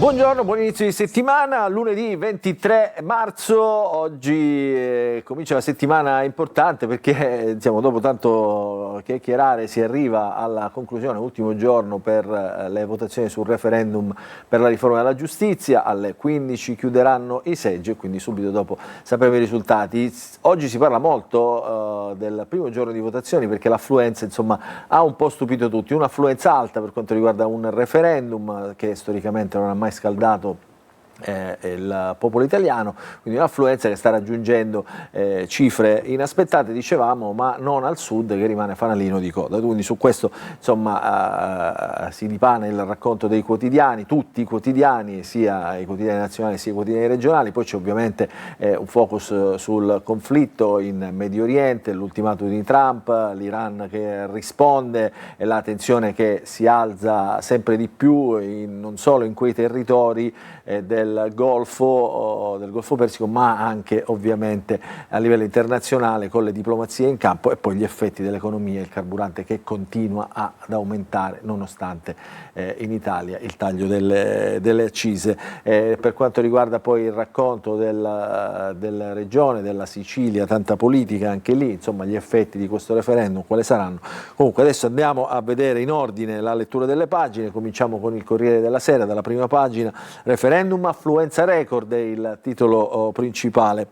Buongiorno, buon inizio di settimana, lunedì 23 marzo, oggi comincia una settimana importante perché dopo tanto chiacchierare si arriva alla conclusione, ultimo giorno per le votazioni sul referendum per la riforma della giustizia, alle 15 chiuderanno i seggi e quindi subito dopo sapremo i risultati. Oggi si parla molto del primo giorno di votazioni perché l'affluenza ha un po' stupito tutti, un'affluenza alta per quanto riguarda un referendum che storicamente non ha mai scaldato il popolo italiano, quindi un'affluenza che sta raggiungendo cifre inaspettate, dicevamo, ma non al sud che rimane fanalino di coda. Quindi su questo si dipana il racconto dei quotidiani, tutti i quotidiani, sia i quotidiani nazionali sia i quotidiani regionali. Poi c'è ovviamente un focus sul conflitto in Medio Oriente, l'ultimatum di Trump, l'Iran che risponde e la tensione che si alza sempre di più non solo in quei territori del Golfo Persico, ma anche ovviamente a livello internazionale con le diplomazie in campo, e poi gli effetti dell'economia, il carburante che continua ad aumentare nonostante in Italia il taglio delle accise. Per quanto riguarda poi il racconto della regione, della Sicilia, tanta politica anche lì, gli effetti di questo referendum quali saranno? Comunque adesso andiamo a vedere in ordine la lettura delle pagine, cominciamo con il Corriere della Sera, dalla prima pagina. Referendum affluenza record è il titolo principale.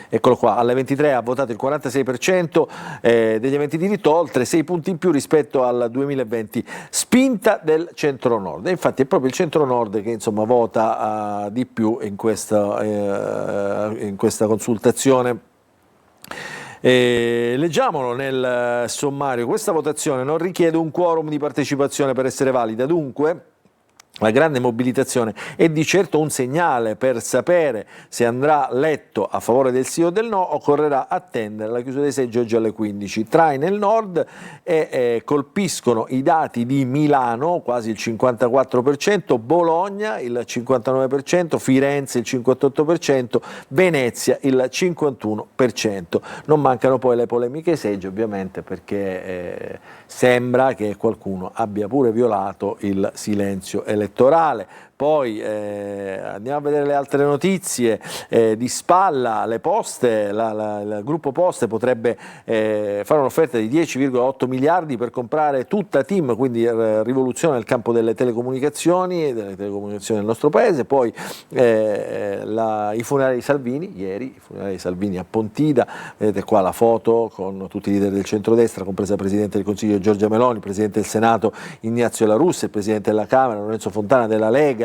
Eccolo qua, alle 23 ha votato il 46% degli aventi diritto, oltre 6 punti in più rispetto al 2020, spinta del centro-nord. E infatti è proprio il centro-nord che vota di più in questa consultazione. Leggiamolo nel sommario. Questa votazione non richiede un quorum di partecipazione per essere valida, dunque la grande mobilitazione è di certo un segnale. Per sapere se andrà letto a favore del sì o del no occorrerà attendere la chiusura dei seggi oggi alle 15. Traine il nord e colpiscono i dati di Milano, quasi il 54%, Bologna il 59%, Firenze il 58%, Venezia il 51%. Non mancano poi le polemiche ai seggi, ovviamente, perché sembra che qualcuno abbia pure violato il silenzio elettorale. Poi andiamo a vedere le altre notizie. Di spalla le poste, il gruppo Poste potrebbe fare un'offerta di 10,8 miliardi per comprare tutta TIM, quindi rivoluzione nel campo delle telecomunicazioni del nostro paese. Poi i funerali di Salvini, ieri i funerali di Salvini a Pontida, vedete qua la foto con tutti i leader del centrodestra, compresa il Presidente del Consiglio Giorgia Meloni, il Presidente del Senato Ignazio La Russa, il Presidente della Camera Lorenzo Fontana della Lega,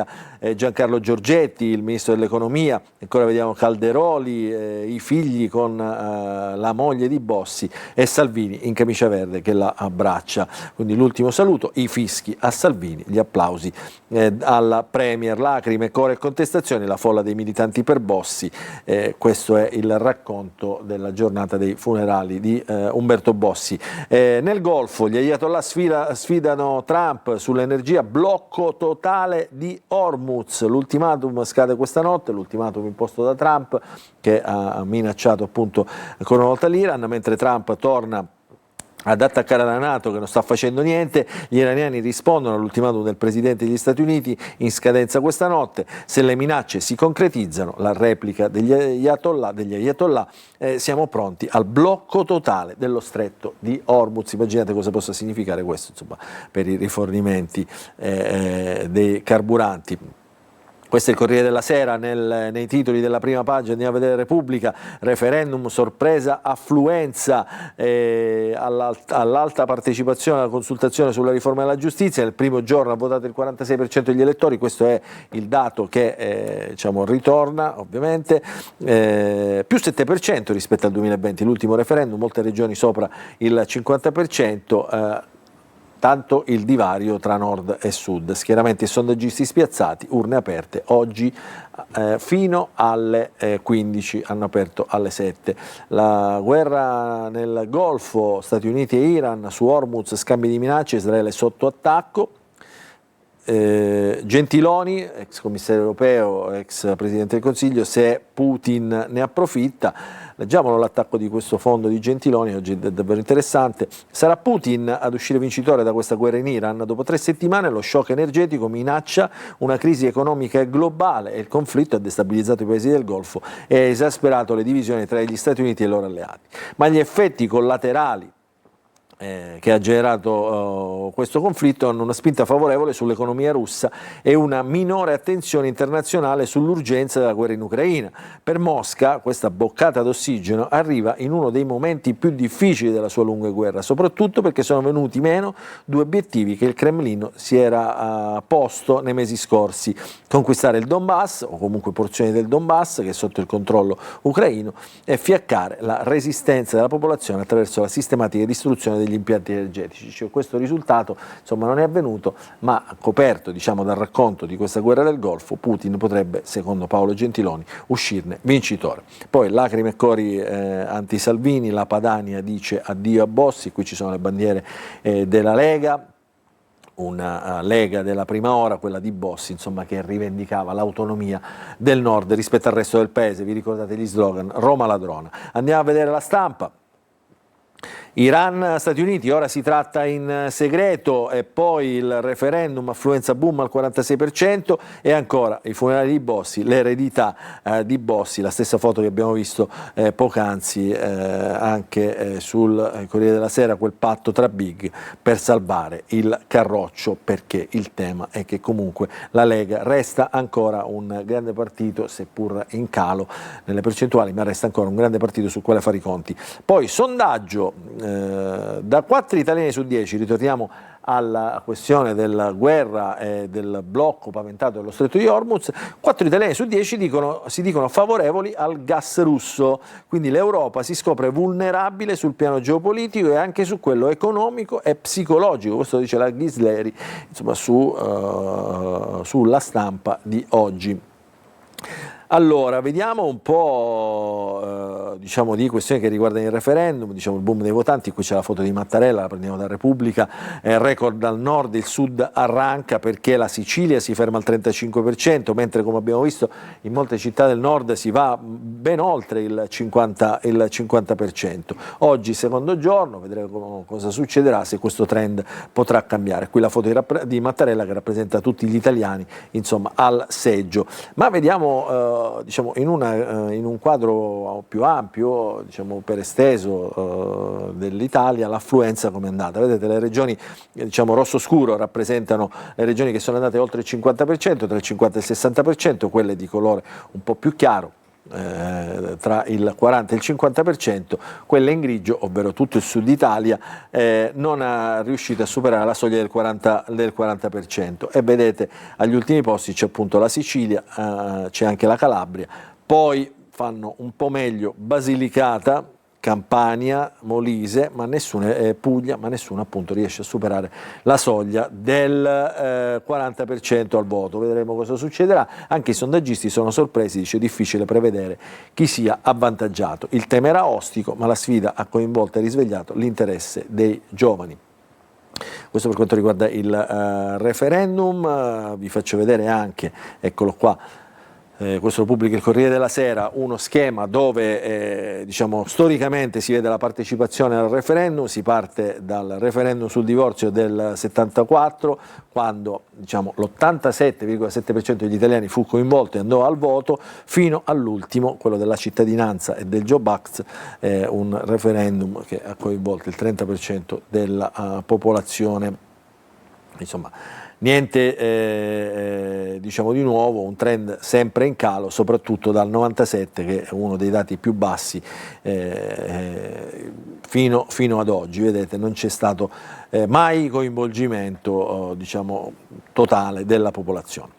Giancarlo Giorgetti, il Ministro dell'Economia, ancora vediamo Calderoli, i figli con la moglie di Bossi e Salvini in camicia verde che la abbraccia. Quindi l'ultimo saluto, i fischi a Salvini, gli applausi alla Premier, lacrime, core e contestazioni, la folla dei militanti per Bossi. Questo è il racconto della giornata dei funerali di Umberto Bossi. Nel Golfo gli Ayatollah sfidano Trump sull'energia, blocco totale di Hormuz. L'ultimatum scade questa notte, l'ultimatum imposto da Trump, che ha minacciato appunto ancora una volta l'Iran, mentre Trump torna ad attaccare la NATO che non sta facendo niente. Gli iraniani rispondono all'ultimatum del Presidente degli Stati Uniti in scadenza questa notte. Se le minacce si concretizzano, la replica degli Ayatollah, siamo pronti al blocco totale dello stretto di Hormuz. Immaginate cosa possa significare questo per i rifornimenti dei carburanti. Questo è il Corriere della Sera, nei titoli della prima pagina andiamo a vedere Repubblica, referendum, sorpresa, affluenza all'alta partecipazione alla consultazione sulla riforma della giustizia. Nel primo giorno ha votato il 46% degli elettori, questo è il dato che ritorna ovviamente, più 7% rispetto al 2020, l'ultimo referendum, molte regioni sopra il 50%, tanto il divario tra nord e sud. Schieramenti e sondaggisti spiazzati, urne aperte oggi fino alle 15, hanno aperto alle 7. La guerra nel Golfo, Stati Uniti e Iran, su Hormuz, scambi di minacce, Israele sotto attacco. Gentiloni, ex commissario europeo, ex presidente del Consiglio, se Putin ne approfitta. Leggiamolo l'attacco di questo fondo di Gentiloni, oggi è davvero interessante. Sarà Putin ad uscire vincitore da questa guerra in Iran? Dopo 3 settimane lo shock energetico minaccia una crisi economica globale e il conflitto ha destabilizzato i paesi del Golfo e ha esasperato le divisioni tra gli Stati Uniti e i loro alleati. Ma gli effetti collaterali che ha generato questo conflitto hanno una spinta favorevole sull'economia russa e una minore attenzione internazionale sull'urgenza della guerra in Ucraina. Per Mosca questa boccata d'ossigeno arriva in uno dei momenti più difficili della sua lunga guerra, soprattutto perché sono venuti meno 2 obiettivi che il Cremlino si era posto nei mesi scorsi: conquistare il Donbass, o comunque porzioni del Donbass che è sotto il controllo ucraino, e fiaccare la resistenza della popolazione attraverso la sistematica distruzione degli impianti energetici. Cioè, questo risultato insomma non è avvenuto, ma coperto diciamo dal racconto di questa guerra del Golfo, Putin potrebbe, secondo Paolo Gentiloni, uscirne vincitore. Poi lacrime e cori anti-Salvini, la Padania dice addio a Bossi, qui ci sono le bandiere della Lega, una Lega della prima ora, quella di Bossi, insomma, che rivendicava l'autonomia del nord rispetto al resto del paese. Vi ricordate gli slogan? Roma ladrona. Andiamo a vedere la stampa. Iran, Stati Uniti, ora si tratta in segreto, e poi il referendum, affluenza boom al 46%, e ancora i funerali di Bossi, l'eredità di Bossi, la stessa foto che abbiamo visto poc'anzi anche sul Corriere della Sera, quel patto tra big per salvare il Carroccio, perché il tema è che comunque la Lega resta ancora un grande partito, seppur in calo nelle percentuali, ma resta ancora un grande partito sul quale fare i conti. Poi sondaggio, da 4 italiani su 10, ritorniamo alla questione della guerra e del blocco paventato dello Stretto di Hormuz, 4 italiani su 10 si dicono favorevoli al gas russo, quindi l'Europa si scopre vulnerabile sul piano geopolitico e anche su quello economico e psicologico, questo dice la Ghisleri, insomma, sulla stampa di oggi. Allora, vediamo un po' diciamo di questioni che riguardano il referendum, diciamo il boom dei votanti. Qui c'è la foto di Mattarella, la prendiamo da Repubblica, record al nord, il sud arranca perché la Sicilia si ferma al 35%, mentre come abbiamo visto in molte città del nord si va ben oltre il 50%. Oggi, secondo giorno, vedremo cosa succederà, se questo trend potrà cambiare. Qui la foto di Mattarella che rappresenta tutti gli italiani, insomma, al seggio. Ma vediamo diciamo in un quadro più ampio, diciamo per esteso, dell'Italia, l'affluenza come è andata. Vedete, le regioni diciamo rosso scuro rappresentano le regioni che sono andate oltre il 50%, tra il 50 e il 60%, quelle di colore un po' più chiaro, tra il 40 e il 50%, quelle in grigio, ovvero tutto il sud Italia, non è riuscita a superare la soglia del 40%. E vedete, agli ultimi posti c'è appunto la Sicilia, c'è anche la Calabria, poi fanno un po' meglio Basilicata, Campania, Molise, ma nessuna Puglia, ma nessuno appunto riesce a superare la soglia del 40% al voto. Vedremo cosa succederà. Anche i sondaggisti sono sorpresi, dice difficile prevedere chi sia avvantaggiato. Il tema era ostico, ma la sfida ha coinvolto e risvegliato l'interesse dei giovani. Questo per quanto riguarda il referendum. Vi faccio vedere anche, eccolo qua, questo lo pubblica il Corriere della Sera, uno schema dove diciamo storicamente si vede la partecipazione al referendum. Si parte dal referendum sul divorzio del 74, quando diciamo l'87,7% degli italiani fu coinvolto e andò al voto, fino all'ultimo, quello della cittadinanza e del Job Act, un referendum che ha coinvolto il 30% della popolazione. Insomma, niente diciamo di nuovo, un trend sempre in calo, soprattutto dal 97, che è uno dei dati più bassi fino ad oggi. Vedete, non c'è stato mai coinvolgimento diciamo totale della popolazione.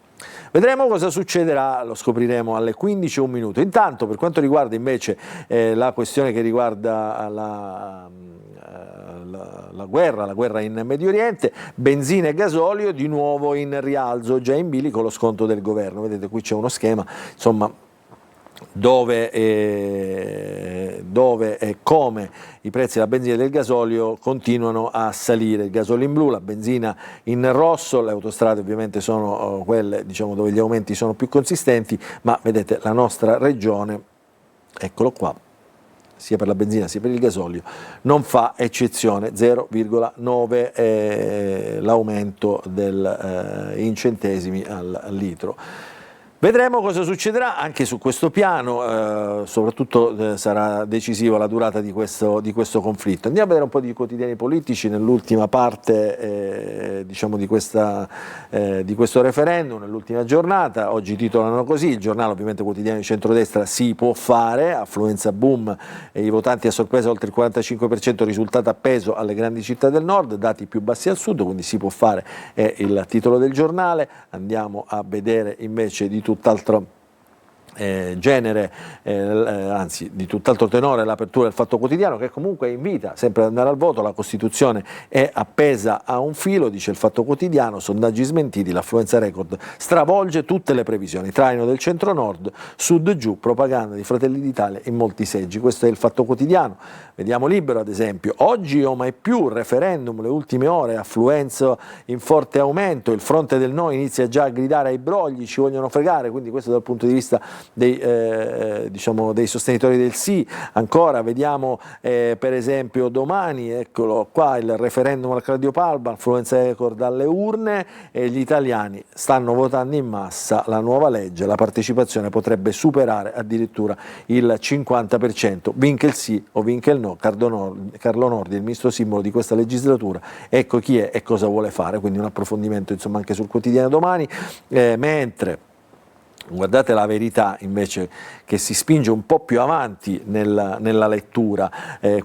Vedremo cosa succederà, lo scopriremo alle 15:01. Intanto, per quanto riguarda invece la questione che riguarda la guerra in Medio Oriente, benzina e gasolio di nuovo in rialzo, già in bilico lo sconto del governo. Vedete, qui c'è uno schema, insomma, dove dove e come i prezzi della benzina e del gasolio continuano a salire, il gasolio in blu, la benzina in rosso, le autostrade ovviamente sono quelle, diciamo, dove gli aumenti sono più consistenti, ma vedete la nostra regione, eccolo qua, sia per la benzina sia per il gasolio, non fa eccezione, 0,9 l'aumento in centesimi al litro. Vedremo cosa succederà anche su questo piano, soprattutto sarà decisiva la durata di questo conflitto. Andiamo a vedere un po' di quotidiani politici nell'ultima parte diciamo di questo referendum, nell'ultima giornata. Oggi titolano così, il giornale ovviamente quotidiano di centrodestra: si può fare, affluenza boom e i votanti a sorpresa oltre il 45%, risultato appeso alle grandi città del nord, dati più bassi al sud, quindi si può fare è il titolo del giornale. Andiamo a vedere invece di tutt'altro genere, anzi di tutt'altro tenore, l'apertura del Fatto Quotidiano, che comunque invita sempre ad andare al voto. La Costituzione è appesa a un filo, dice il Fatto Quotidiano, sondaggi smentiti, l'affluenza record stravolge tutte le previsioni, traino del centro-nord, sud giù, propaganda di Fratelli d'Italia in molti seggi. Questo è il Fatto Quotidiano. Vediamo Libero ad esempio: oggi o mai più, referendum, le ultime ore, affluenza in forte aumento, il fronte del no inizia già a gridare ai brogli, ci vogliono fregare, quindi questo dal punto di vista diciamo, dei sostenitori del sì. Ancora vediamo per esempio domani, eccolo qua, il referendum al cardiopalma, affluenza record alle urne, e gli italiani stanno votando in massa la nuova legge, la partecipazione potrebbe superare addirittura il 50%, vinca il sì o vinca il no. Carlo Nordi, il ministro simbolo di questa legislatura, ecco chi è e cosa vuole fare, quindi un approfondimento insomma anche sul quotidiano domani. Mentre guardate La Verità invece, che si spinge un po' più avanti nella lettura,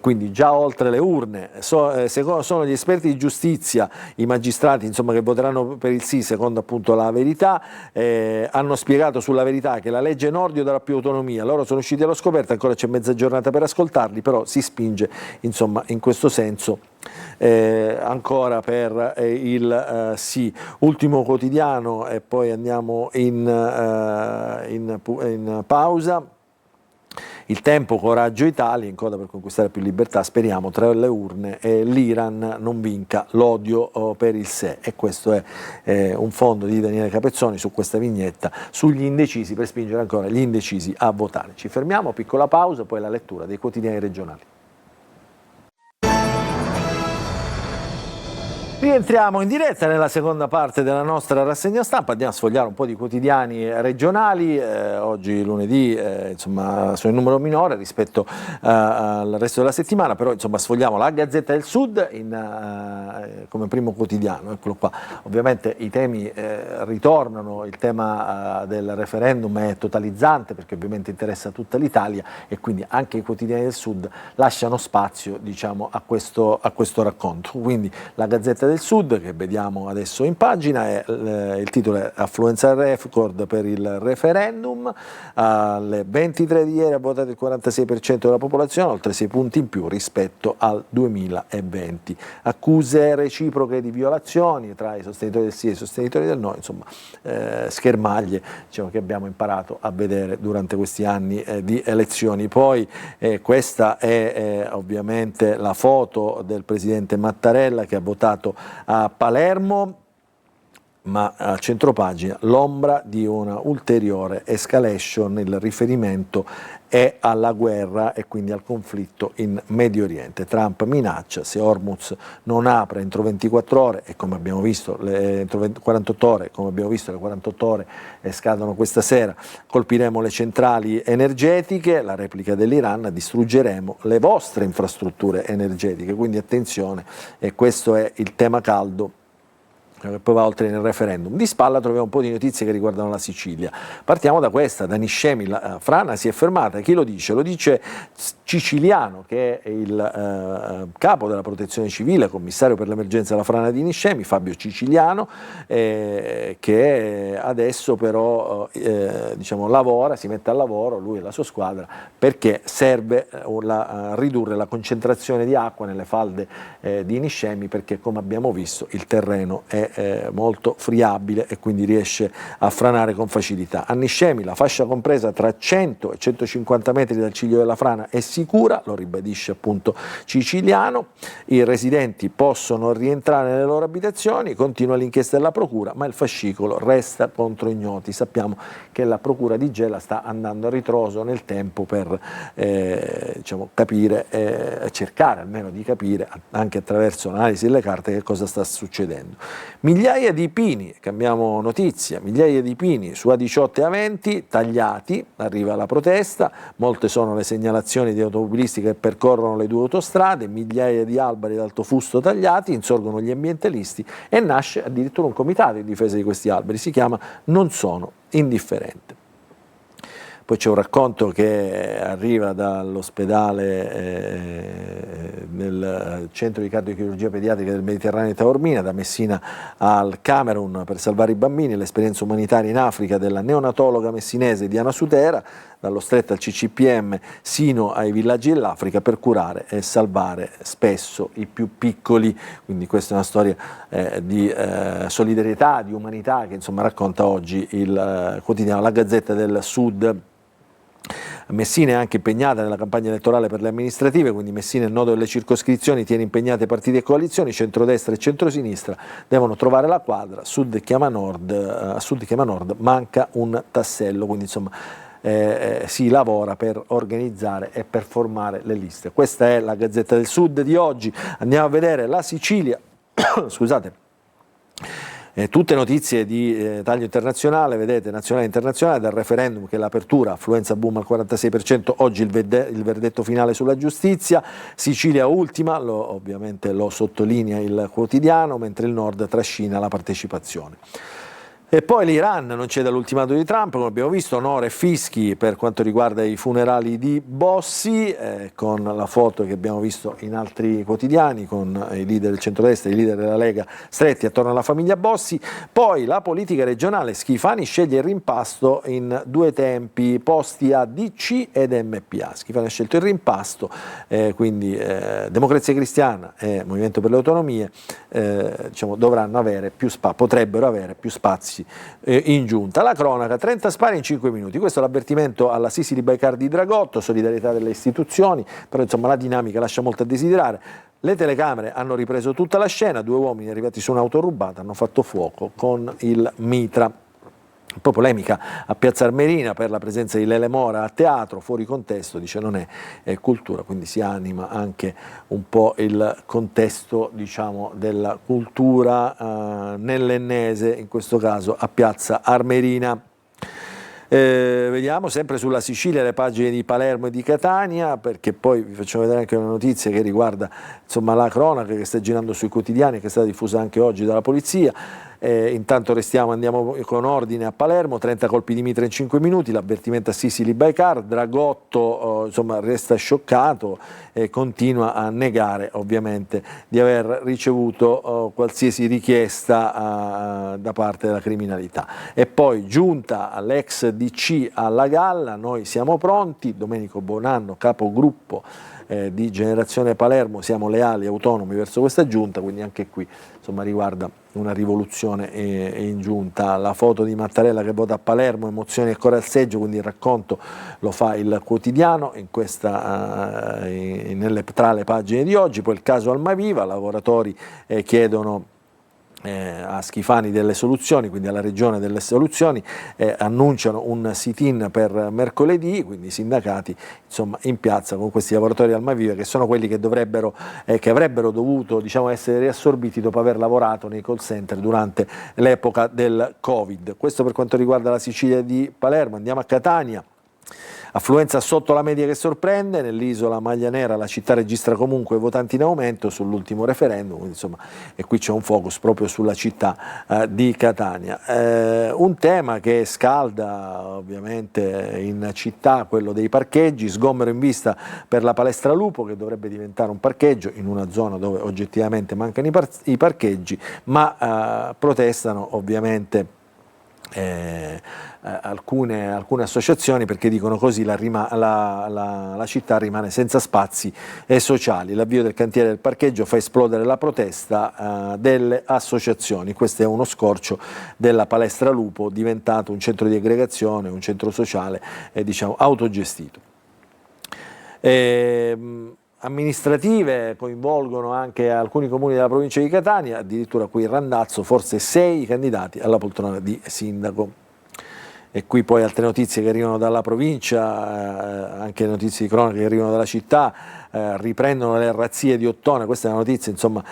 quindi già oltre le urne, sono gli esperti di giustizia, i magistrati insomma, che voteranno per il sì, secondo appunto La Verità, hanno spiegato sulla Verità che la legge Nordio darà più autonomia, loro sono usciti allo scoperto, ancora c'è mezza giornata per ascoltarli, però si spinge insomma in questo senso. Ancora per il sì. Ultimo Quotidiano e poi andiamo in pausa. Il Tempo: coraggio Italia, in coda per conquistare più libertà, speriamo tra le urne l'Iran non vinca l'odio per il sé. E questo è un fondo di Daniele Capezzoni su questa vignetta sugli indecisi, per spingere ancora gli indecisi a votare. Ci fermiamo, piccola pausa, poi la lettura dei quotidiani regionali. Rientriamo in diretta nella seconda parte della nostra rassegna stampa, andiamo a sfogliare un po' di quotidiani regionali. Oggi lunedì insomma sono in numero minore rispetto al resto della settimana, però insomma sfogliamo la Gazzetta del Sud come primo quotidiano, eccolo qua. Ovviamente i temi ritornano, il tema del referendum è totalizzante perché ovviamente interessa tutta l'Italia e quindi anche i quotidiani del Sud lasciano spazio, diciamo, a questo racconto. Quindi la Gazzetta del Sud, che vediamo adesso in pagina, il titolo è affluenza record per il referendum. Alle 23 di ieri ha votato il 46% della popolazione, oltre 6 punti in più rispetto al 2020. Accuse reciproche di violazioni tra i sostenitori del sì e i sostenitori del no, insomma schermaglie, diciamo, che abbiamo imparato a vedere durante questi anni di elezioni. Poi questa è ovviamente la foto del presidente Mattarella che ha votato a Palermo, ma a centropagina l'ombra di una ulteriore escalation, il riferimento è alla guerra e quindi al conflitto in Medio Oriente. Trump minaccia: se Hormuz non apre entro 24 ore, e come abbiamo visto entro 48 ore, come abbiamo visto le 48 ore scadono questa sera, colpiremo le centrali energetiche, la replica dell'Iran, distruggeremo le vostre infrastrutture energetiche, quindi attenzione, e questo è il tema caldo che poi va oltre nel referendum. Di spalla troviamo un po' di notizie che riguardano la Sicilia. Partiamo da questa, da Niscemi, la frana si è fermata. Chi lo dice? Lo dice Ciciliano, che è il capo della protezione civile, commissario per l'emergenza della frana di Niscemi, Fabio Ciciliano, che adesso però diciamo, lavora, si mette al lavoro, lui e la sua squadra, perché serve ridurre la concentrazione di acqua nelle falde di Niscemi, perché come abbiamo visto il terreno è è molto friabile e quindi riesce a franare con facilità. A Niscemi la fascia compresa tra 100 e 150 metri dal ciglio della frana è sicura, lo ribadisce appunto Ciciliano, i residenti possono rientrare nelle loro abitazioni, continua l'inchiesta della procura, ma il fascicolo resta contro ignoti. Sappiamo che la procura di Gela sta andando a ritroso nel tempo per diciamo, capire, cercare almeno di capire anche attraverso l'analisi delle carte che cosa sta succedendo. Migliaia di pini, cambiamo notizia, migliaia di pini su A18 e A20 tagliati, arriva la protesta, molte sono le segnalazioni di automobilisti che percorrono le due autostrade, migliaia di alberi d'alto fusto tagliati, insorgono gli ambientalisti e nasce addirittura un comitato in difesa di questi alberi, si chiama Non sono indifferente. Poi c'è un racconto che arriva dall'ospedale nel centro di cardiochirurgia pediatrica del Mediterraneo di Taormina, da Messina al Camerun per salvare i bambini, l'esperienza umanitaria in Africa della neonatologa messinese Diana Sutera, dallo stretto al CCPM sino ai villaggi dell'Africa per curare e salvare spesso i più piccoli. Quindi questa è una storia di solidarietà, di umanità che insomma racconta oggi il quotidiano La Gazzetta del Sud. Messina è anche impegnata nella campagna elettorale per le amministrative, quindi Messina è il nodo delle circoscrizioni, tiene impegnate partiti e coalizioni, centrodestra e centrosinistra devono trovare la quadra, a Sud chiama Nord, manca un tassello, quindi insomma si lavora per organizzare e per formare le liste. Questa è la Gazzetta del Sud di oggi. Andiamo a vedere la Sicilia, scusate. Tutte notizie di taglio internazionale, vedete, nazionale e internazionale, dal referendum che è l'apertura, affluenza boom al 46%, oggi il verdetto finale sulla giustizia, Sicilia ultima, ovviamente lo sottolinea il quotidiano, mentre il nord trascina la partecipazione. E poi l'Iran, non c'è dall'ultimato di Trump, come abbiamo visto, onore e fischi per quanto riguarda i funerali di Bossi, con la foto che abbiamo visto in altri quotidiani, con i leader del centrodestra e i leader della Lega stretti attorno alla famiglia Bossi. Poi la politica regionale, Schifani sceglie il rimpasto in due tempi, posti a DC ed MPA. Schifani ha scelto il rimpasto, quindi Democrazia Cristiana e Movimento per le Autonomie diciamo, dovranno avere potrebbero avere più spazi in giunta. La cronaca, 30 spari in 5 minuti, questo è l'avvertimento alla Sicily Bycar di Dragotto, solidarietà delle istituzioni, però insomma la dinamica lascia molto a desiderare. Le telecamere hanno ripreso tutta la scena, due uomini arrivati su un'auto rubata hanno fatto fuoco con il mitra. Poi polemica a Piazza Armerina per la presenza di Lele Mora a teatro, fuori contesto, dice non è cultura, quindi si anima anche un po' il contesto diciamo, della cultura nell'ennese, in questo caso a Piazza Armerina. Vediamo sempre sulla Sicilia le pagine di Palermo e di Catania, perché poi vi facciamo vedere anche una notizia che riguarda insomma, la cronaca che sta girando sui quotidiani, che è stata diffusa anche oggi dalla polizia. Intanto andiamo con ordine a Palermo, 30 colpi di mitra in 5 minuti, l'avvertimento a Sicily Bycar, Dragotto insomma, resta scioccato e continua a negare ovviamente di aver ricevuto qualsiasi richiesta da parte della criminalità. E poi giunta all'ex DC alla galla, noi siamo pronti, Domenico Bonanno, capogruppo di Generazione Palermo, siamo leali e autonomi verso questa giunta, quindi anche qui insomma, riguarda una rivoluzione in giunta. La foto di Mattarella che vota a Palermo, emozioni e cuore al seggio, quindi il racconto lo fa il quotidiano tra le pagine di oggi. Poi il caso Almaviva, lavoratori chiedono a Schifani delle soluzioni, quindi alla Regione delle soluzioni, annunciano un sit-in per mercoledì, quindi i sindacati insomma, in piazza con questi lavoratori Almaviva che sono quelli che che avrebbero dovuto diciamo, essere riassorbiti dopo aver lavorato nei call center durante l'epoca del Covid. Questo per quanto riguarda la Sicilia di Palermo. Andiamo a Catania. Affluenza sotto la media che sorprende, nell'isola Maglia Nera la città registra comunque votanti in aumento sull'ultimo referendum, insomma, e qui c'è un focus proprio sulla città di Catania. Un tema che scalda ovviamente in città, quello dei parcheggi, sgombero in vista per la palestra Lupo che dovrebbe diventare un parcheggio in una zona dove oggettivamente mancano i parcheggi, ma protestano ovviamente alcune associazioni, perché dicono così la città rimane senza spazi sociali. L'avvio del cantiere del parcheggio fa esplodere la protesta delle associazioni. Questo è uno scorcio della Palestra Lupo, diventato un centro di aggregazione, un centro sociale diciamo autogestito. Amministrative coinvolgono anche alcuni comuni della provincia di Catania, addirittura qui in Randazzo forse 6 candidati alla poltrona di sindaco. E qui poi altre notizie che arrivano dalla provincia, anche notizie di cronaca che arrivano dalla città, riprendono le razzie di Ottone. Questa è una notizia insomma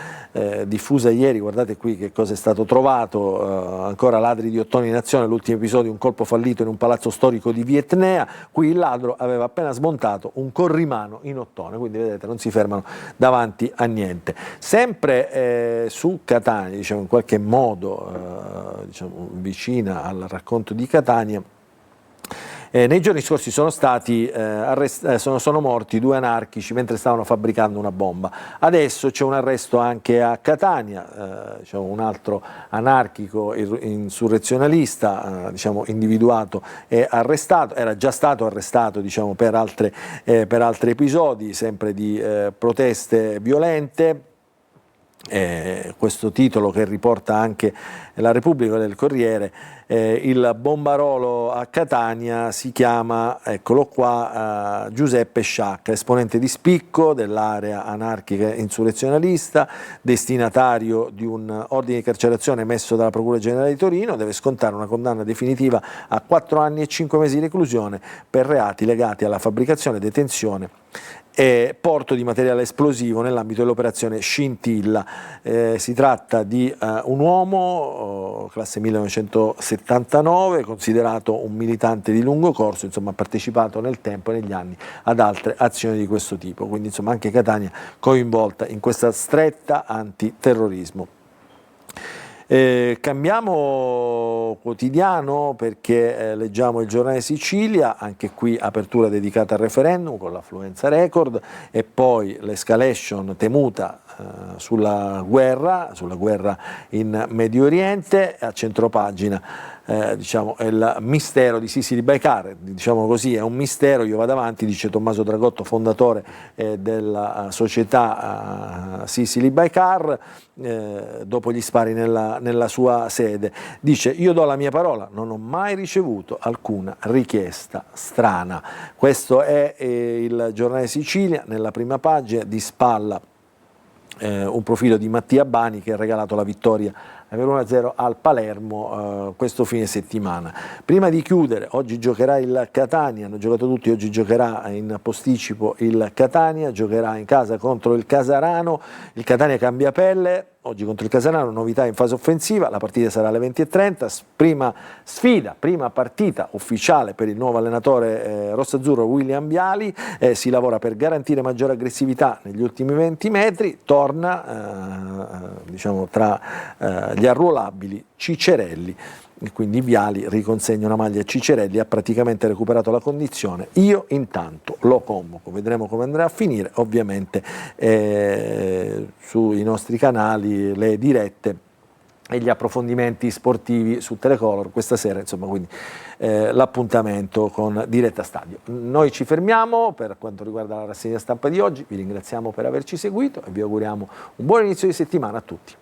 diffusa ieri. Guardate qui che cosa è stato trovato, ancora ladri di Ottone in azione, l'ultimo episodio, un colpo fallito in un palazzo storico di Vietnea. Qui il ladro aveva appena smontato un corrimano in Ottone, quindi vedete non si fermano davanti a niente. Sempre su Catania, diciamo in qualche modo diciamo, vicina al racconto di Catania, nei giorni scorsi sono stati sono morti 2 anarchici mentre stavano fabbricando una bomba. Adesso c'è un arresto anche a Catania, diciamo un altro anarchico insurrezionalista diciamo individuato e arrestato, era già stato arrestato diciamo, per altri episodi sempre di proteste violente. Questo titolo che riporta anche la Repubblica del Corriere, il bombarolo a Catania si chiama, eccolo qua, Giuseppe Sciacca, esponente di spicco dell'area anarchica insurrezionalista, destinatario di un ordine di carcerazione emesso dalla Procura Generale di Torino, deve scontare una condanna definitiva a 4 anni e 5 mesi di reclusione per reati legati alla fabbricazione, detenzione e porto di materiale esplosivo nell'ambito dell'operazione Scintilla. Si tratta di un uomo, classe 1979, considerato un militante di lungo corso, insomma ha partecipato nel tempo e negli anni ad altre azioni di questo tipo, quindi insomma anche Catania coinvolta in questa stretta antiterrorismo. Cambiamo quotidiano perché leggiamo il Giornale Sicilia, anche qui apertura dedicata al referendum con l'affluenza record e poi l'escalation temuta sulla guerra in Medio Oriente. A centropagina diciamo, è il mistero di Sisili Baikar, diciamo così, è un mistero, io vado avanti, dice Tommaso Dragotto, fondatore della società Sisili Baikar, dopo gli spari nella sua sede. Dice: io do la mia parola, non ho mai ricevuto alcuna richiesta strana. Questo è il Giornale Sicilia, nella prima pagina, di spalla un profilo di Mattia Bani che ha regalato la vittoria per 1-0 al Palermo questo fine settimana. Prima di chiudere, oggi giocherà il Catania, hanno giocato tutti, oggi giocherà in posticipo il Catania, giocherà in casa contro il Casarano, il Catania cambia pelle, oggi contro il Casarano, novità in fase offensiva, la partita sarà alle 20:30, prima sfida, prima partita ufficiale per il nuovo allenatore rossazzurro William Viali, si lavora per garantire maggiore aggressività negli ultimi 20 metri, torna diciamo tra gli arruolabili Ciccerelli, e quindi Viali riconsegna una maglia a Ciccerelli, ha praticamente recuperato la condizione. Io intanto lo convoco, vedremo come andrà a finire, ovviamente sui nostri canali le dirette e gli approfondimenti sportivi su Telecolor questa sera, insomma, quindi l'appuntamento con Diretta Stadio. Noi ci fermiamo per quanto riguarda la rassegna stampa di oggi, vi ringraziamo per averci seguito e vi auguriamo un buon inizio di settimana a tutti.